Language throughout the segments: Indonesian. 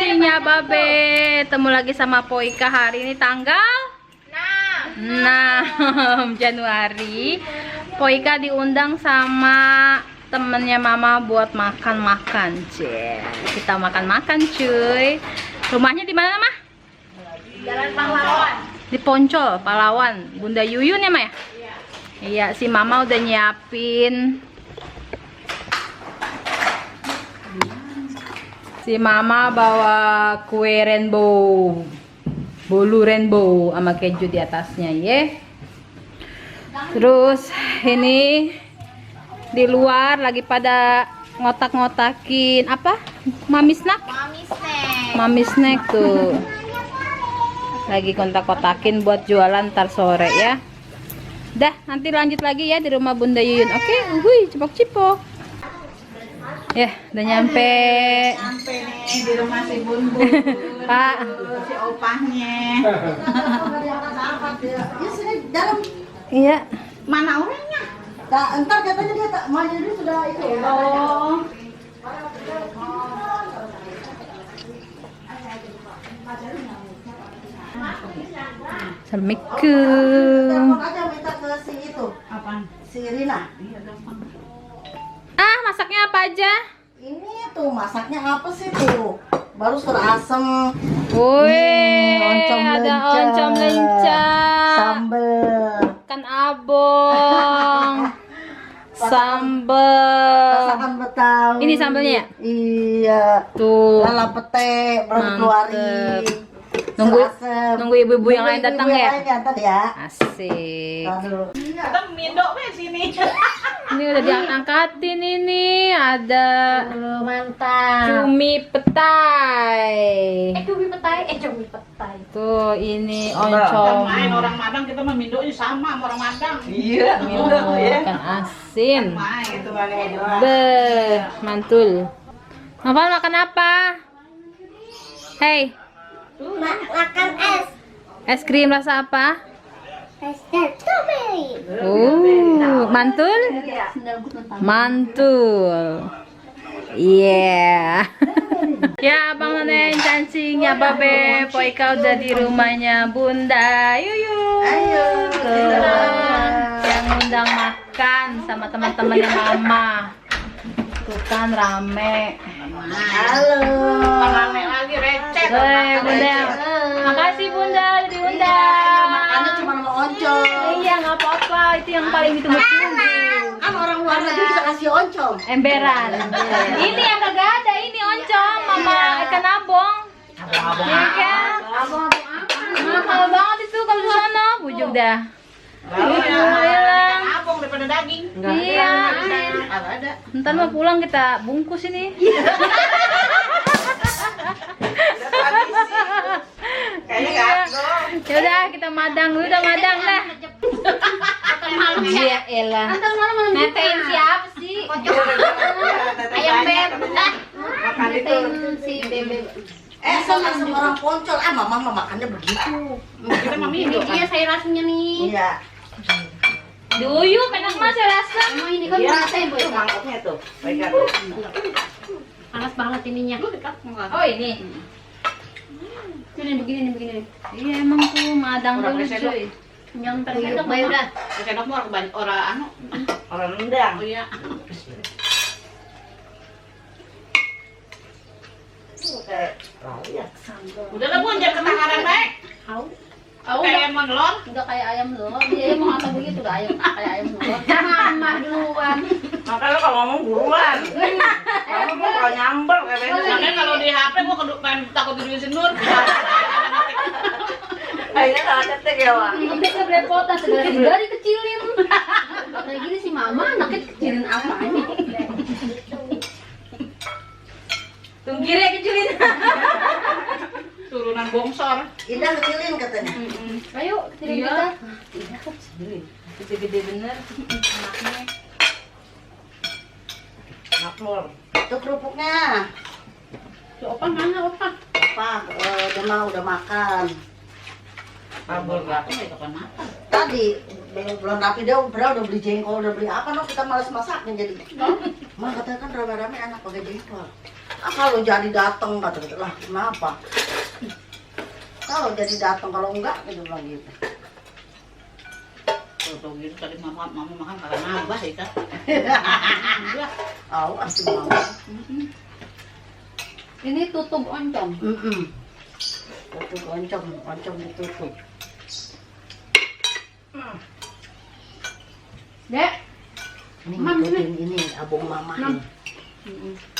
Cancinya Babe, temu lagi sama Poika hari ini tanggal 6 Januari. Poika diundang sama temennya Mama buat makan-makan. Kita makan-makan cuy. Rumahnya di mana, Mah? Jalan Pahlawan. Di Poncol, Pahlawan. Bunda Yuyun ya, Ma ya? Iya, si Mama udah nyiapin. Si Mama bawa kue rainbow, bolu rainbow sama keju di atasnya, ye. Terus ini di luar lagi pada ngotak-ngotakin apa? Mami snack? Mami snack tuh. Lagi kontak-kotakin buat jualan ntar sore ya. Dah, nanti lanjut lagi ya di rumah Bunda Yuyun. Oke, cipok-cipok. Ya, udah nyampe. Sampai nih di rumah si Bun Bun. Pak, Si opahnya. Ya sudah dalam. iya. Mana orangnya? Entar katanya dia tak mau jadi sudah itu. Oh. Assalamualaikum. Telepon aja minta ke si itu. Apaan? Si Rina. Iya gampang. Ah, masaknya apa aja? Ini tuh masaknya apa sih tuh? Baru suruh asem. Wih, oncom ada lenca. oncom lenca, Sambel. ikan abong, sambel. Masakan Betawi. Ini sambelnya ya? Iya. Tuh. Lala pete baru Mantep. keluarin. Nunggu Suruh asem. nunggu ibu-ibu yang lain Nunggu datang ibu-ibu ya. yang lain datang ya. Asik. Aduh. Kita mindo we sini. Ini udah diangkatin ini ada Mantap. cumi petai. Cumi petai. Tuh ini Kita oncom. main orang Madang, kita mah mindonya sama sama orang Madang. Iya. Oh, ikan asin. Main itu mana doang. Beh, mantul. Noval makan apa? Hei, Makan es. es krim rasa apa? Es strawberry. Mantul? Mantul. Iya. Ya, Abang Nenen cancingnya Babe. Poika udah di rumahnya Bunda Yuyun. Ayo. Tuh, yang undang makan sama teman-temannya Mama. Tuh kan rame. Halo. Rame lagi receh. Woi, Bunda. Makasih Bunda udah diundang. Makannya cuma sama oncom. Iya, nggak apa-apa. Itu yang paling ditunggu-tunggu. Kan orang luar negeri bisa kasih oncom. Emberan. Ini yang kagak ada, ini oncom sama ikan abong. Iya kan? Mahal banget itu kalau di sana. Bujuk dah. Ikan abong daripada daging. Iya. Ada. Ntar mau pulang kita bungkus ini. Kayaknya Iya. enggak. Ya udah kita madang dulu, udah madang dah. Iya elah. Netein siapa sih? Ayam beb. Makan itu. Si bebek. Sama orang poncol. Mama mah makannya begitu. Kita mah mindo kan. saya rasanya nih. Iya. Duyup enak mas saya rasa. Emang ini kan Iya, rasanya itu mangkoknya tuh. Baik tuh. panas banget ininya. Oh ini. Ini begini. Iya emang tuh madang Orang dulu sendok. cuy. Yang tersendok bayi udah. Sendok mah orang anu. Orang nendang. Oh iya. Udah lah Bun, jangan ketahanan baik. Kayak ayam melon. Udah kayak ayam loh. Dia mau ngata begitu udah ayam kayak ayam loh. Mama duluan. Makanya kalau ngomong buruan. Kamu mau kalau nyamber kayak makanya kalau di HP gua pengen takut diduisin Nur. Akhirnya salah ketik ya, Wak. Ini kerepotan segala dikecilin. Kayak gini sih mama anaknya kecilin apa ini? Tunggirnya kecilin. Turunan bongsor. Indah kecilin katanya. Ayo kecilin kita. Tidak kecilin. Gede-gede bener anaknya. Makmur. Itu kerupuknya. Si Opa mana Opa? Udah makan. Kabel berapa itu kan makan. Tadi belum rapi dia udah beli jengkol, udah beli apa kita malas masaknya jadi. Mah katanya kan rame-rame enak pakai jengkol. Kalau jadi datang kata lah kenapa? Kalau jadi datang kalau enggak gitu lagi. Tuh gitu tadi mama makan kagak nambah ya kan. Awas mama. Ini tutup oncom. Tutup oncom ditutup. Dek, Ini ngikutin ini abang mama ini.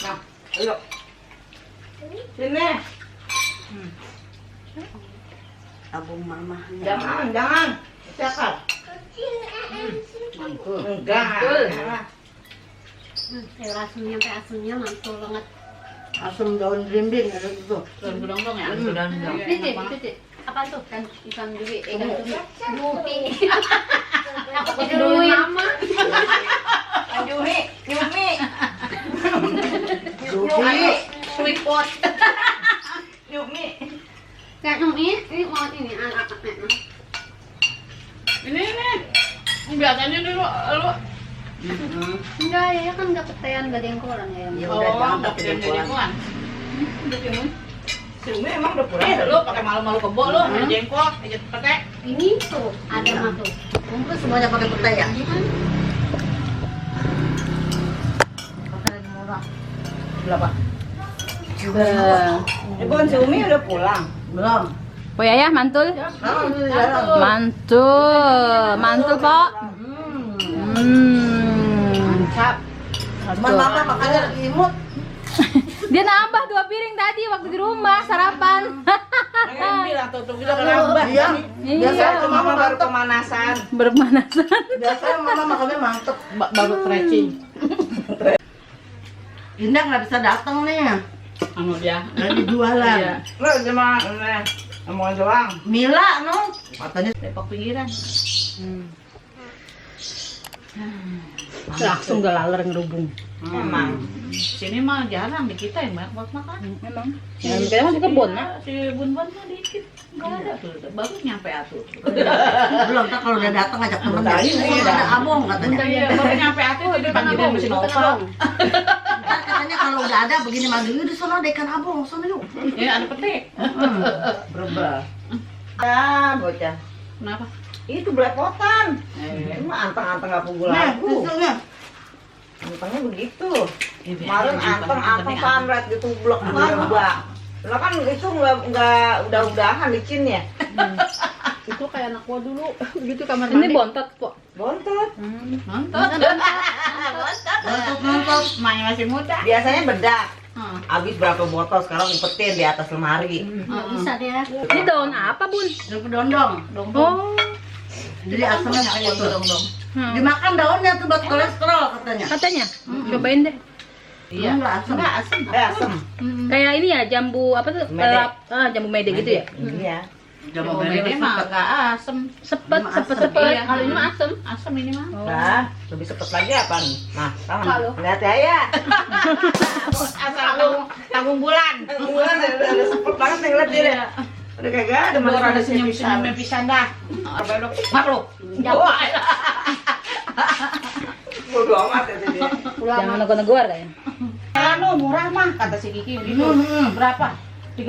Nah, ayo. Sini. Abang mama. Jangan. Siapa? Enggak. Asamnya mantul banget. Asam daun belimbing ada tuh. Daun gedong ya, daun gedong. Itu apa tuh kan ikan duri, ikan duri. Dupi. Aku Duit. tidurin mama. Yumi. Dupi. Sweet pot. Yumi. Kan ini mau ini anak-anak. Ini. Biasanya dulu lu. Enggak ya kan enggak ketean enggak dengkolan ya. Ya udah jangan pakai jadi dengkolan. kuan. Si Umi emang udah pulang. Lu pakai malu-malu kebo lu, ada jengkol, aja pakai. Ini tuh ada mah tuh. Kumpul semuanya pakai pete ya. Pakai murah. Berapa? Bon, si Umi udah pulang. Belum. Po Yaya mantul. Mantul po. Mantap. Cuman mama makannya lagi imut. Dia nambah 2 piring tadi waktu di rumah sarapan. Bilang tuh bilang nambah. Iya. Iya. Biasanya Itu mama baru pemanasan. Bermanasan. Biasanya mama makannya mantep. Baru stretching. Indah nggak bisa datang nih. Anu dia. Lagi jualan. Lu cuma mau doang. Mila no. Katanya Depok pinggiran. Langsung gak laler ngerubung. Emang. Sini mah jarang di kita yang banyak buat makan. Memang. Yang kita masih kebun, nah. Si Bun mah dikit. Enggak ada tuh. Baru nyampe atuh. belum tak kalau udah datang ajak temen ya. Ada abong katanya. Iya, baru nyampe atuh itu panggilan mesin opal. Kan katanya kalau udah ada begini maju di sono ada ikan abong sono yuk. Ya ada petik. Berubah. Ah, bocah. Kenapa? Itu belepotan. Emang anteng-anteng apa gula Nah, lagu. susunya. Antengnya begitu. Kemarin anteng-anteng samret ditublek mbak. Lah kan itu enggak udah-udahan licinnya. Itu kayak anak gua dulu. Gitu kamar Ini bontot kok. Bontot. Bontot. Nonton. Emaknya masih muda. Biasanya bedak. Habis berapa botol sekarang umpetin di atas lemari. Enggak bisa dia. Ini daun apa, Bun? Daun kedondong. Oh. Jadi asamnya kayak gitu. dong. Dimakan daunnya tuh buat kolesterol katanya. Katanya. Cobain deh. Iya. Enggak asam. Enggak asem. Asem. Kayak ini ya, jambu apa tuh? Mede. Jambu mede gitu ya. Iya. Jambu Ini merah mah sepet. enggak asem. Sepet, Ini sepet, asem. sepet. Iya. Kalau ini mah asem. Asem ini mah. Oh. Nah, lebih sepet lagi apa nih? Nah, tangan. Halo. Lihat ya. Asal lu tanggung bulan. Bulan ada sepet banget nih lihat dia. Udah kagak ada malah ada senyum-senyumnya pisan dah. Apa lu? Makhluk. Bodoh amat ya dia. Jangan negor-negor kayaknya. Anu murah mah kata si Kiki gitu. Berapa? 30.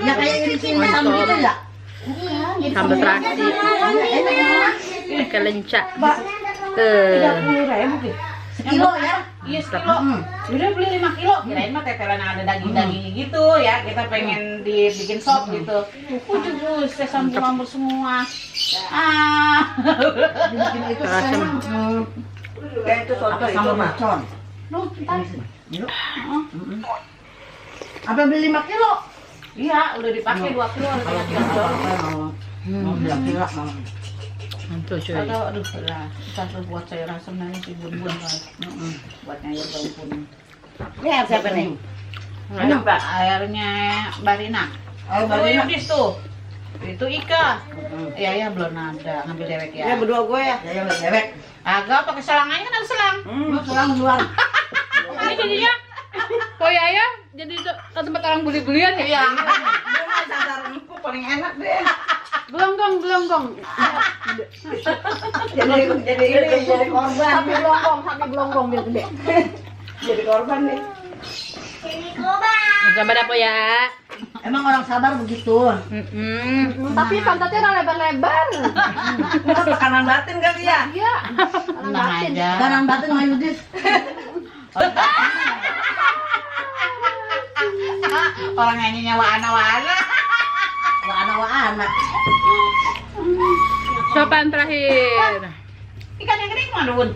Ya kayak irisin sambal gitu ya. Sambal terasi. Kelenca. 30.000 gitu. Sekilo ya. Iya sekilo. Udah beli 5 kilo. Kirain mah tetelan yang ada daging-dagingnya gitu ya. Kita pengen dibikin sop gitu. Jus, sambal semua. Ah. Dibikin itu Asam. Itu apa sambal macon. Loh, entar. Apa beli 5 kilo? Iya, udah dipakai 2 kilo harus Kalau 3 kita kilo. mau bilang kilo mau. Mantul cuy. Atau aduh lah, kita tuh buat sayur asam nanti si bun-bun kan. Buat nyayur daun kuning. Ini air siapa nih? Ini Mbak, airnya Barina. Air Baru Barina. Yudis tuh. Itu Ika. Iya ya belum ada, ngambil dewek ya. Ya berdua gue ya. Ya dewek. Agak pakai selang aja kan ada selang. Lu selang jual. Ini jadinya Po Yaya jadi ke tempat orang beli-belian ya? Iya. Gue mah dasar empuk paling enak deh. Gelonggong. Jadi korban. Sapi gelonggong biar gede. Jadi korban deh. Coba dah po ya. Emang orang sabar begitu. Tapi pantatnya orang lebar-lebar. Itu tekanan batin kali ya? Iya. Tenang aja. Tekanan batin sama Yudis. Orang nyanyinya wahana-wahana. Wahana-wahana. Siapa yang terakhir? Ikan yang gede mana, Bun?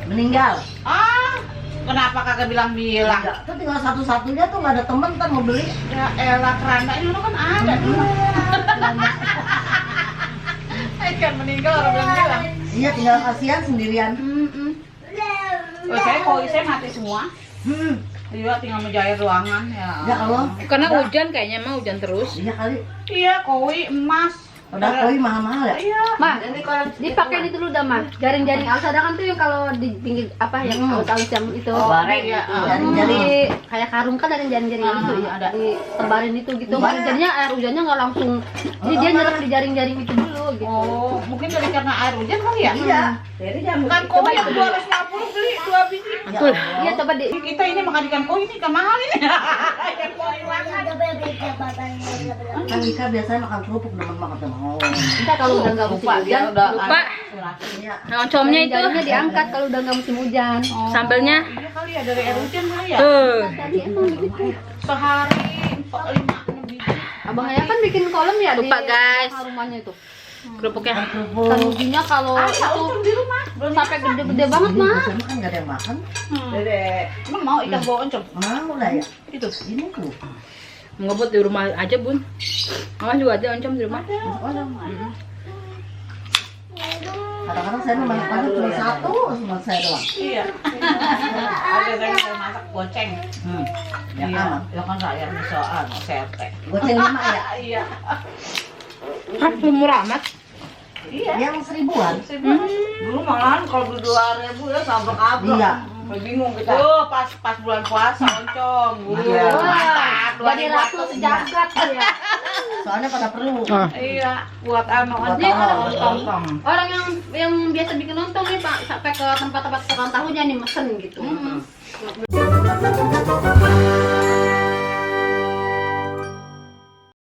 Meninggal. Ah, kenapa kagak bilang-bilang? Enggak, itu tinggal satu-satunya tuh nggak ada temen kan mau beli. Ya elah, keranda ini kan ada dulu. Ikan meninggal orang bilang-bilang. Iya, tinggal kasihan sendirian. Oh, saya mati semua. Iya, tinggal menjahit ruangan ya. Ya kalau Karena hujan kayaknya mah hujan terus. iya kali. Iya, koi emas. Udah koi mahal-mahal ya. Iya. Mah, dipakai itu dulu dah mah. Jaring-jaring alsa kan tuh yang kalau di pinggir apa yang aus-aus jam itu. Bareng iya. gitu, jaring-jaring. Jadi kayak karung kan ada jaring-jaring itu ya. ada. Ditebarin itu gitu. Iya. Jadinya air hujannya nggak langsung. Jadi dia nyerap di jaring-jaring itu dulu gitu. Oh, mungkin dari karena air hujan kali ya? Iya. Jadi jangan Kan koi yang 250 beli 2 biji. Betul. Iya coba di Kita ini makan ikan koi ini kan mahal ini. Ikan koi banget. kan Ika biasanya makan kerupuk demen banget sama. Oh. kita kalau udah nggak musim hujan. Lupa. Iya. Oncomnya itu. Jaringnya diangkat kalau udah nggak musim hujan. Sambelnya. Iya kali ya dari air hujan kali ya. Tadi emang begitu. Sehari 5-6 biji. Abang Ayah kan bikin kolam ya Lupa, di guys. rumahnya itu. Kerupuknya. Kerupuk. Kan ujinya kalau Ada itu untung di rumah. Belum sampai gede-gede banget Ini mah. biasanya kan nggak ada yang makan. Dede, emang mau ikan bawa oncom? Mau lah ya. Itu. Ini tuh. Ngebut di rumah aja, Bun. Mama juga ada oncom di rumah. Kadang-kadang saya memang makan cuma satu, cuma saya doang. Iya. Ada saya masak goceng. Ya Iya. aman. Ya kan saya bisa CRT. Goceng 5 ya. Iya. Ah, murah amat. Iya. Yang 1000-an. Dulu malahan kalau beli 2.000 ya sabrak-abrak. Iya. Bingung kita. Oh, pas bulan puasa oncom. Iya. Mantap. Jadi ratu sejagat ya. Soalnya pada perlu. Iya, buat anu Buat aja apa? oncom. Orang yang biasa bikin lontong nih Pak, sampai ke tempat-tempat ulang tahunnya nih mesen gitu.